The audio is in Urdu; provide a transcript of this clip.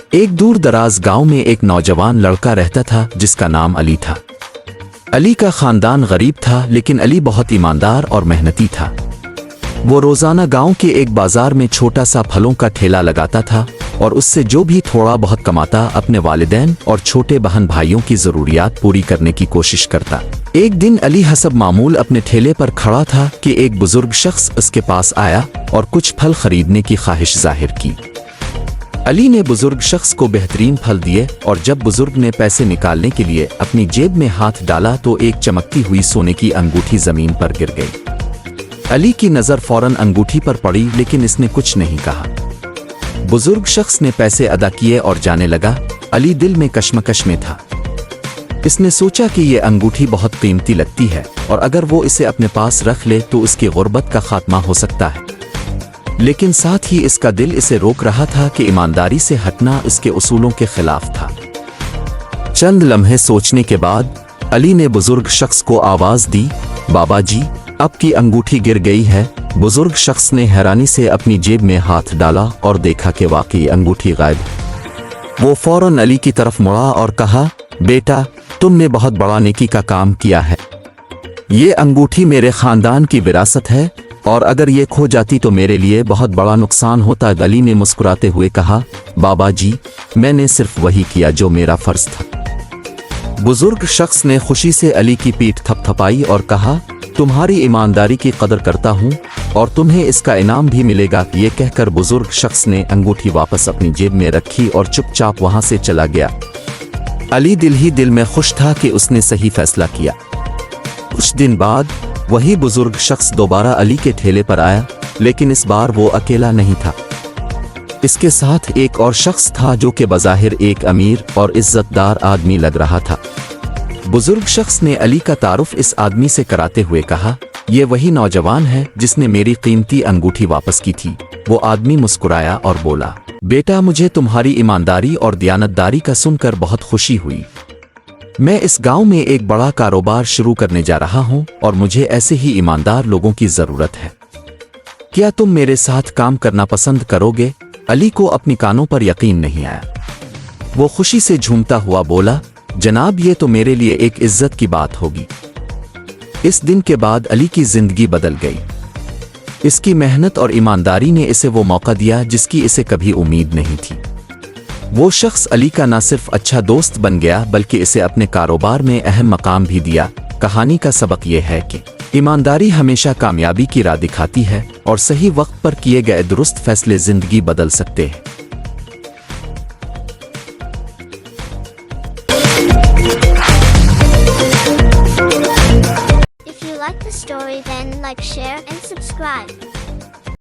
ایک دور دراز گاؤں میں ایک نوجوان لڑکا رہتا تھا جس کا نام علی تھا۔ علی کا خاندان غریب تھا لیکن علی بہت ایماندار اور محنتی تھا۔ وہ روزانہ گاؤں کے ایک بازار میں چھوٹا سا پھلوں کا ٹھیلا لگاتا تھا اور اس سے جو بھی تھوڑا بہت کماتا اپنے والدین اور چھوٹے بہن بھائیوں کی ضروریات پوری کرنے کی کوشش کرتا۔ ایک دن علی حسب معمول اپنے ٹھیلے پر کھڑا تھا کہ ایک بزرگ شخص اس کے پاس آیا اور کچھ پھل خریدنے کی خواہش ظاہر کی۔ علی نے بزرگ شخص کو بہترین پھل دیے اور جب بزرگ نے پیسے نکالنے کے لیے اپنی جیب میں ہاتھ ڈالا تو ایک چمکتی ہوئی سونے کی انگوٹھی زمین پر گر گئی۔ علی کی نظر فوراً انگوٹھی پر پڑی لیکن اس نے کچھ نہیں کہا۔ بزرگ شخص نے پیسے ادا کیے اور جانے لگا۔ علی دل میں کشمکش میں تھا۔ اس نے سوچا کہ یہ انگوٹھی بہت قیمتی لگتی ہے اور اگر وہ اسے اپنے پاس رکھ لے تو اس کی غربت کا خاتمہ ہو سکتا ہے، لیکن ساتھ ہی اس کا دل اسے روک رہا تھا کہ ایمانداری سے ہٹنا اس کے اصولوں کے خلاف تھا۔ چند لمحے سوچنے کے بعد علی نے بزرگ شخص کو آواز دی، بابا جی، اب کی انگوٹھی گر گئی ہے۔ بزرگ شخص نے حیرانی سے اپنی جیب میں ہاتھ ڈالا اور دیکھا کہ واقعی انگوٹھی غائب ہے۔ وہ فوراً علی کی طرف مڑا اور کہا، بیٹا، تم نے بہت بڑا نیکی کا کام کیا ہے۔ یہ انگوٹھی میرے خاندان کی وراثت ہے اور اگر یہ کھو جاتی تو میرے لیے بہت بڑا نقصان ہوتا۔ علی نے مسکراتے ہوئے کہا، بابا جی، میں نے صرف وہی کیا جو میرا فرض تھا۔ بزرگ شخص نے خوشی سے علی کی پیٹھ تھپ تھپائی اور کہا، تمہاری ایمانداری کی قدر کرتا ہوں اور تمہیں اس کا انعام بھی ملے گا۔ یہ کہہ کر بزرگ شخص نے انگوٹھی واپس اپنی جیب میں رکھی اور چپ چاپ وہاں سے چلا گیا۔ علی دل ہی دل میں خوش تھا کہ اس نے صحیح فیصلہ کیا۔ کچھ دن بعد وہی بزرگ شخص دوبارہ علی کے ٹھیلے پر آیا، لیکن اس بار وہ اکیلا نہیں تھا۔ اس کے ساتھ ایک اور شخص تھا جو کہ بظاہر ایک امیر اور عزت دار آدمی لگ رہا تھا۔ بزرگ شخص نے علی کا تعارف اس آدمی سے کراتے ہوئے کہا، یہ وہی نوجوان ہے جس نے میری قیمتی انگوٹھی واپس کی تھی۔ وہ آدمی مسکرایا اور بولا، بیٹا، مجھے تمہاری ایمانداری اور دیانتداری کا سن کر بہت خوشی ہوئی۔ میں اس گاؤں میں ایک بڑا کاروبار شروع کرنے جا رہا ہوں اور مجھے ایسے ہی ایماندار لوگوں کی ضرورت ہے۔ کیا تم میرے ساتھ کام کرنا پسند کرو گے؟ علی کو اپنی کانوں پر یقین نہیں آیا۔ وہ خوشی سے جھومتا ہوا بولا، جناب، یہ تو میرے لیے ایک عزت کی بات ہوگی۔ اس دن کے بعد علی کی زندگی بدل گئی۔ اس کی محنت اور ایمانداری نے اسے وہ موقع دیا جس کی اسے کبھی امید نہیں تھی۔ وہ شخص علی کا نہ صرف اچھا دوست بن گیا بلکہ اسے اپنے کاروبار میں اہم مقام بھی دیا۔ کہانی کا سبق یہ ہے کہ ایمانداری ہمیشہ کامیابی کی راہ دکھاتی ہے اور صحیح وقت پر کیے گئے درست فیصلے زندگی بدل سکتے ہیں۔ If you like the story, then like, share, and subscribe.